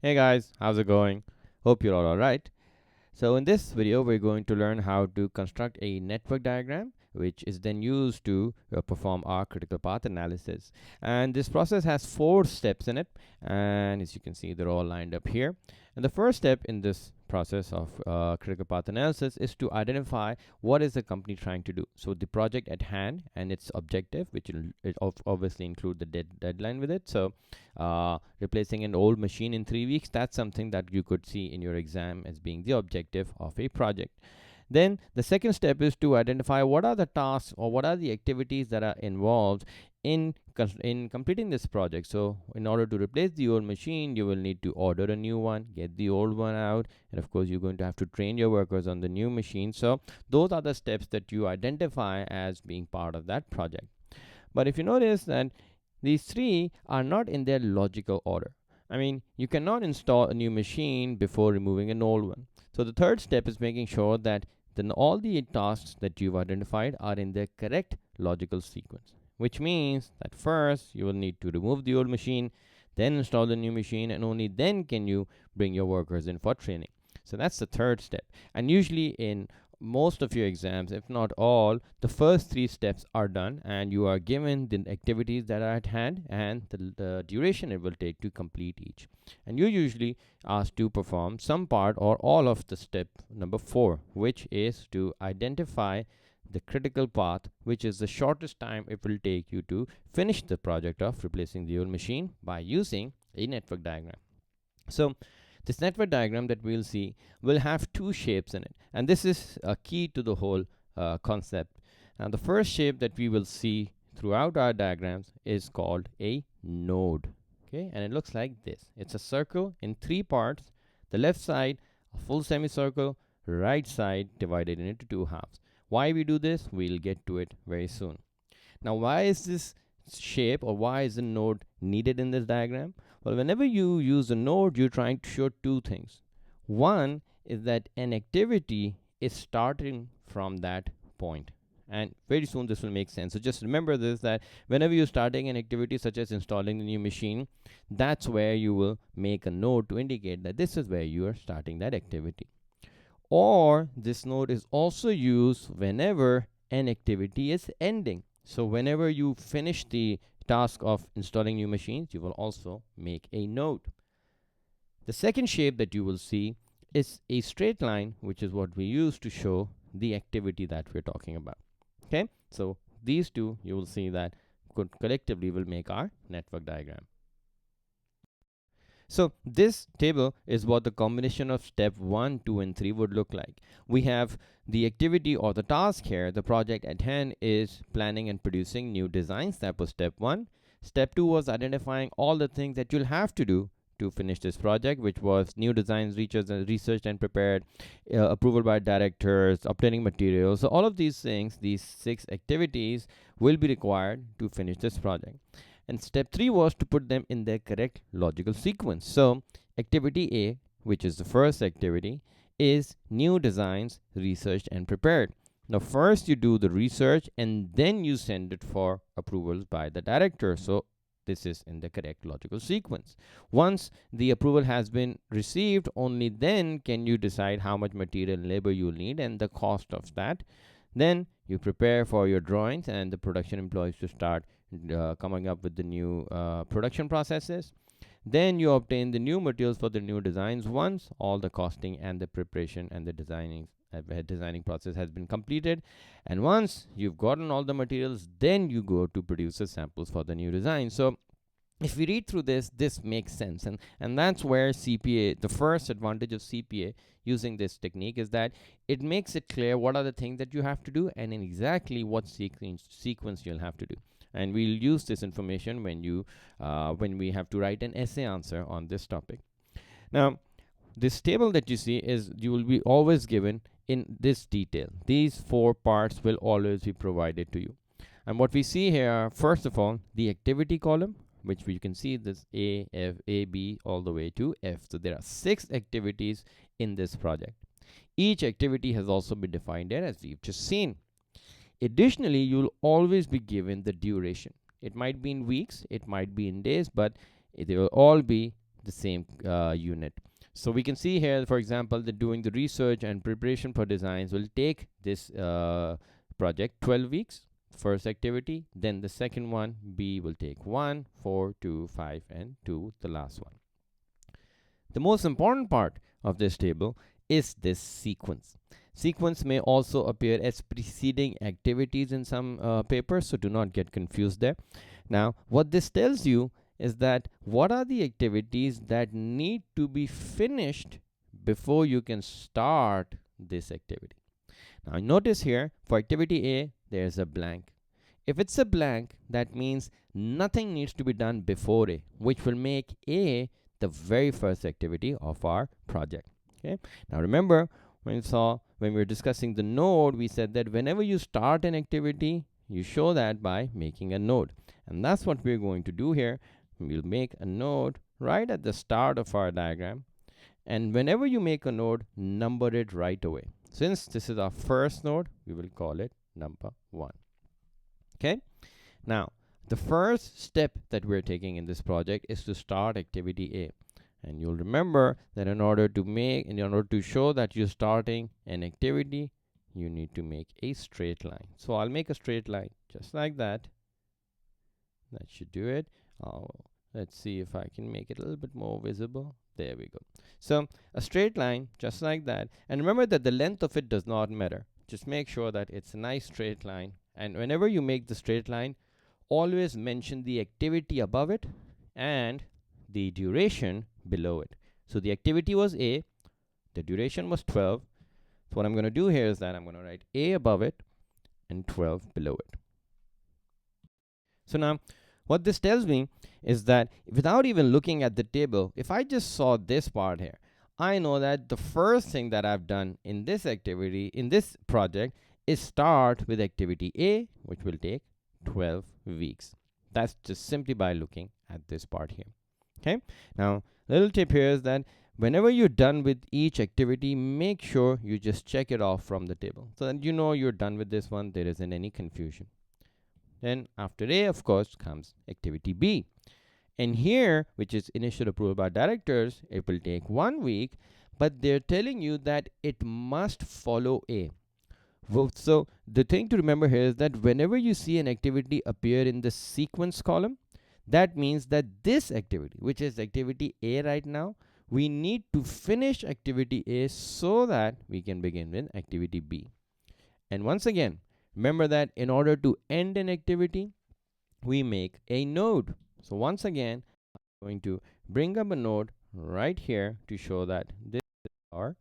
Hey guys, how's it going? Hope you're all alright. So in this video, we're going to learn how to construct a network diagram, which is then used to perform our critical path analysis. And this process has 4 steps in it. And as you can see, they're all lined up here. And the first step in this process of critical path analysis is to identify what is the company trying to do. So the project at hand and its objective, which will obviously include the deadline with it. So replacing an old machine in 3 weeks, that's something that you could see in your exam as being the objective of a project. Then the second step is to identify what are the tasks or what are the activities that are involved in completing this project. So in order to replace the old machine, you will need to order a new one, get the old one out, and of course you're going to have to train your workers on the new machine. So those are the steps that you identify as being part of that project. But if you notice that these three are not in their logical order. I mean, you cannot install a new machine before removing an old one. So the third step is making sure that then all the tasks that you've identified are in their correct logical sequence, which means that first you will need to remove the old machine, then install the new machine, and only then can you bring your workers in for training. So that's the third step. And usually in most of your exams, if not all, the first 3 steps are done and you are given the activities that are at hand and the duration it will take to complete each. And you're usually asked to perform some part or all of the step number 4, which is to identify the critical path, which is the shortest time it will take you to finish the project of replacing the old machine by using a network diagram. So this network diagram that we'll see will have 2 shapes in it, and this is a key to the whole concept. Now the first shape that we will see throughout our diagrams is called a node. Okay, and it looks like this. It's a circle in 3 parts. The left side a full semicircle, right side divided into 2 halves. Why we do this, we'll get to it very soon. Now why is this shape or why is the node needed in this diagram? Well, whenever you use a node, you're trying to show 2 things. One is that an activity is starting from that point. And very soon this will make sense. So just remember this, that whenever you're starting an activity such as installing the new machine, that's where you will make a node to indicate that this is where you are starting that activity. Or this node is also used whenever an activity is ending. So whenever you finish the task of installing new machines, you will also make a node. The second shape that you will see is a straight line, which is what we use to show the activity that we're talking about. Okay, so these two you will see that collectively will make our network diagram. So this table is what the combination of step 1, 2 and 3 would look like. We have the activity or the task here. The project at hand is planning and producing new designs. That was step 1. Step 2 was identifying all the things that you'll have to do to finish this project, which was new designs, researched and prepared, approval by directors, obtaining materials. So all of these things, these 6 activities will be required to finish this project. And step 3 was to put them in their correct logical sequence. So activity A, which is the first activity, is new designs researched and prepared. Now first you do the research and then you send it for approvals by the director. So this is in the correct logical sequence. Once the approval has been received, only then can you decide how much material and labor you'll need and the cost of that. Then you prepare for your drawings and the production employees to start coming up with the new production processes. Then you obtain the new materials for the new designs once all the costing and the preparation and the designing process has been completed. And once you've gotten all the materials, then you go to produce the samples for the new design. So if we read through this makes sense, and that's where CPA, the first advantage of CPA using this technique is that it makes it clear what are the things that you have to do and in exactly what sequence you'll have to do. And we'll use this information when we have to write an essay answer on this topic. Now this table that you see is you will be always given in this detail. These 4 parts will always be provided to you. And what we see here are, first of all, the activity column, which you can see this A, F, A, B all the way to F. So there are 6 activities in this project. Each activity has also been defined there as we've just seen. Additionally, you'll always be given the duration. It might be in weeks, it might be in days, but they will all be the same unit. So we can see here, for example, that doing the research and preparation for designs will take this project 12 weeks, first activity. Then the second one, B, will take 1, 4, 2, 5, and 2, the last one. The most important part of this table is this sequence. Sequence may also appear as preceding activities in some papers, so do not get confused there. Now, what this tells you is that what are the activities that need to be finished before you can start this activity. Now, notice here for activity A, there's a blank. If it's a blank, that means nothing needs to be done before A, which will make A the very first activity of our project. Okay. Now remember, when we were discussing the node, we said that whenever you start an activity, you show that by making a node. And that's what we're going to do here. We'll make a node right at the start of our diagram. And whenever you make a node, number it right away. Since this is our first node, we will call it number 1. Okay. Now, the first step that we're taking in this project is to start activity A. And you'll remember that in order to show that you're starting an activity, you need to make a straight line. So I'll make a straight line just like that. That should do it. Let's see if I can make it a little bit more visible. There we go. So a straight line just like that. And remember that the length of it does not matter. Just make sure that it's a nice straight line. And whenever you make the straight line, always mention the activity above it and the duration below it. So the activity was A, the duration was 12. So what I'm going to do here is that I'm going to write A above it and 12 below it. So now what this tells me is that without even looking at the table, if I just saw this part here, I know that the first thing that I've done in this activity, in this project, is start with activity A, which will take 12 weeks. That's just simply by looking at this part here. Okay. Now, little tip here is that whenever you're done with each activity, make sure you just check it off from the table so that you know you're done with this one. There isn't any confusion. Then after A, of course, comes activity B. And here, which is initial approval by directors, it will take 1 week, but they're telling you that it must follow A. So the thing to remember here is that whenever you see an activity appear in the sequence column, that means that this activity, which is activity A right now, we need to finish activity A so that we can begin with activity B. And once again, remember that in order to end an activity, we make a node. So once again, I'm going to bring up a node right here to show that this is our.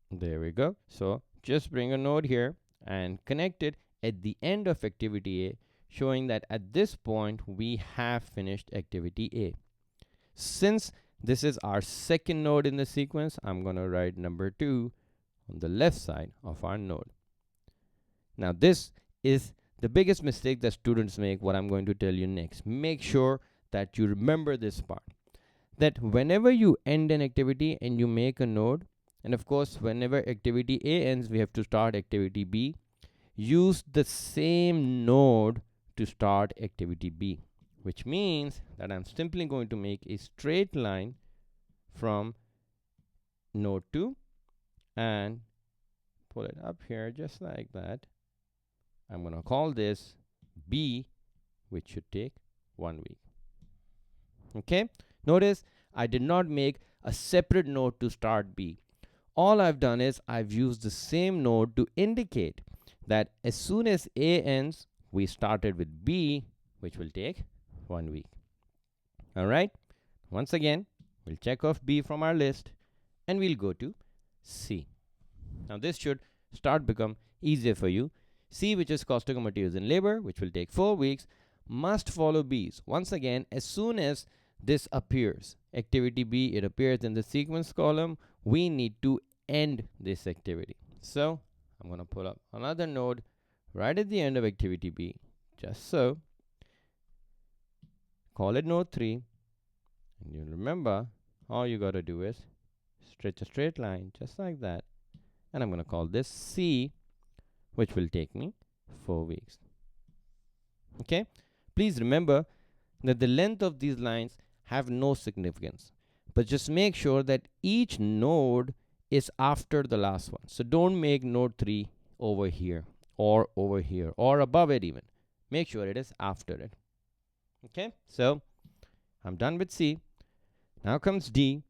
There we go. So just bring a node here and connect it at the end of activity A, showing that at this point we have finished activity A. Since this is our second node in the sequence, I'm going to write number 2 on the left side of our node. Now this is the biggest mistake that students make, what I'm going to tell you next. Make sure that you remember this part, that whenever you end an activity and you make a node, and of course whenever activity A ends, we have to start activity B, use the same node to start activity B, which means that I'm simply going to make a straight line from node 2 and pull it up here just like that. I'm going to call this B, which should take 1 week. Okay, notice I did not make a separate node to start B. All I've done is I've used the same node to indicate that as soon as A ends, we started with B, which will take 1 week. All right, once again, we'll check off B from our list and we'll go to C. Now this should become easier for you. C, which is costing of materials and labor, which will take 4 weeks, must follow B's. Once again, as soon as this appears, activity B, it appears in the sequence column, we need to end this activity. So I'm going to pull up another node right at the end of activity B, just so. Call it node 3. And you'll remember, all you got to do is stretch a straight line just like that. And I'm going to call this C, which will take me 4 weeks. Okay, please remember that the length of these lines have no significance, but just make sure that each node is after the last one. So don't make node 3 over here or above it even. Make sure it is after it. Okay, so I'm done with C. Now comes D.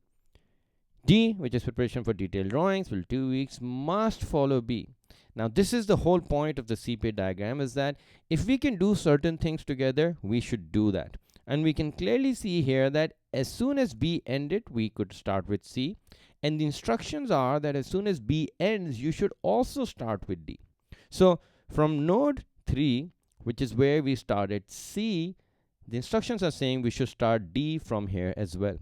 D, which is preparation for detailed drawings, will 2 weeks, must follow B. Now this is the whole point of the CPA diagram, is that if we can do certain things together, we should do that. And we can clearly see here that as soon as B ended, we could start with C. And the instructions are that as soon as B ends, you should also start with D. So from node 3, which is where we started C, the instructions are saying we should start D from here as well.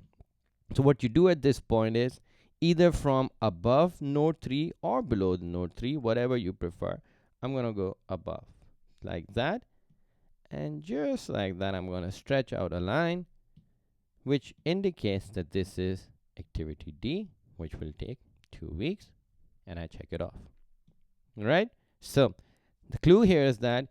So what you do at this point is either from above node 3 or below the node 3, whatever you prefer. I'm going to go above like that. And just like that, I'm going to stretch out a line which indicates that this is activity D, which will take 2 weeks, and I check it off. All right. So the clue here is that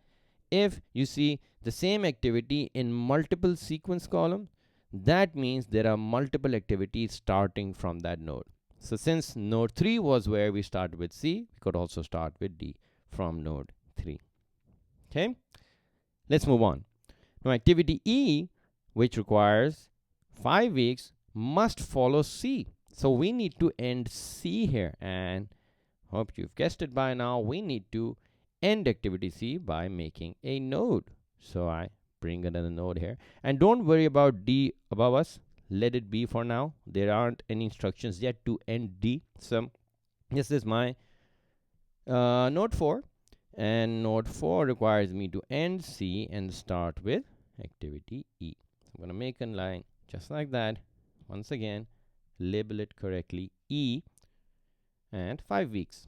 if you see the same activity in multiple sequence columns, that means there are multiple activities starting from that node. So since node 3 was where we started with C, we could also start with D from node 3. Okay, let's move on. Now activity E, which requires 5 weeks, must follow C. So we need to end C here, and hope you've guessed it by now, we need to end activity C by making a node. So I bring another node here, and don't worry about D above us, let it be for now. There aren't any instructions yet to end D. So this is my node 4, and node 4 requires me to end C and start with activity E. So I'm going to make a line just like that. Once again, label it correctly, E, and 5 weeks.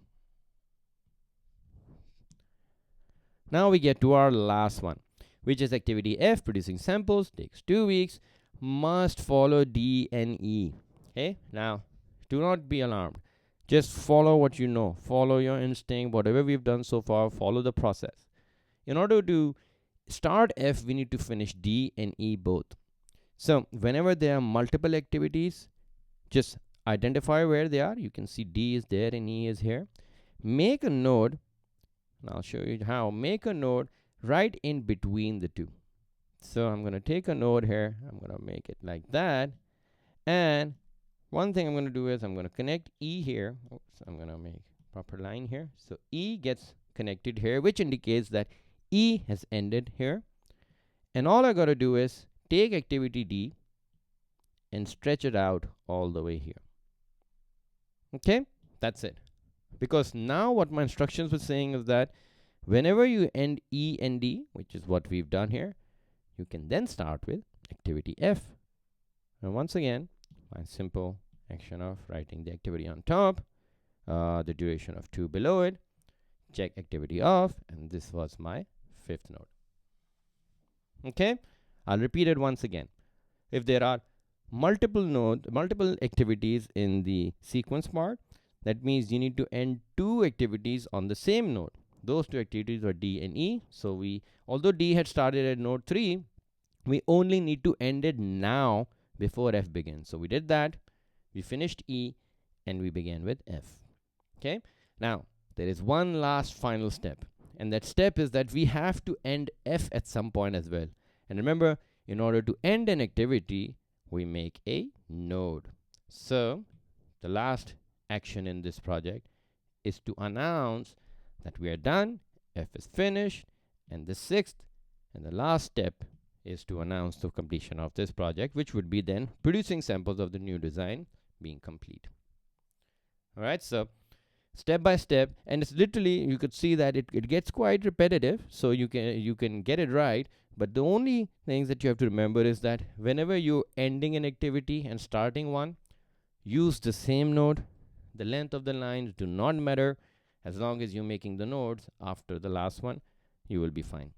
Now we get to our last one, which is activity F, producing samples, takes 2 weeks, must follow D and E. Okay, now do not be alarmed. Just follow what you know, follow your instinct, whatever we've done so far, follow the process. In order to start F, we need to finish D and E both. So whenever there are multiple activities, just identify where they are. You can see D is there and E is here. Make a node, and I'll show you how. Make a node right in between the two. So I'm going to take a node here. I'm going to make it like that. And one thing I'm going to do is I'm going to connect E here. Oops, I'm going to make proper line here. So E gets connected here, which indicates that E has ended here. And all I got to do is take activity D and stretch it out all the way here. Okay, that's it. Because now what my instructions were saying is that whenever you end E and D, which is what we've done here, you can then start with activity F. And once again, my simple action of writing the activity on top, the duration of 2 below it, check activity off, and this was my 5th node. Okay, I'll repeat it once again. If there are multiple activities in the sequence part, that means you need to end 2 activities on the same node. Those 2 activities are D and E. So although D had started at node 3, we only need to end it now before F begins. So we did that, we finished E, and we began with F. Okay, now there is one last final step, and that step is that we have to end F at some point as well. And remember, in order to end an activity, we make a node. So the last action in this project is to announce that we are done, F is finished, and the 6th and the last step is to announce the completion of this project, which would be then producing samples of the new design being complete. All right, so step by step, and it's literally, you could see that it gets quite repetitive, so you can get it right. But the only things that you have to remember is that whenever you're ending an activity and starting one, use the same node. The length of the lines do not matter. As long as you're making the nodes after the last one, you will be fine.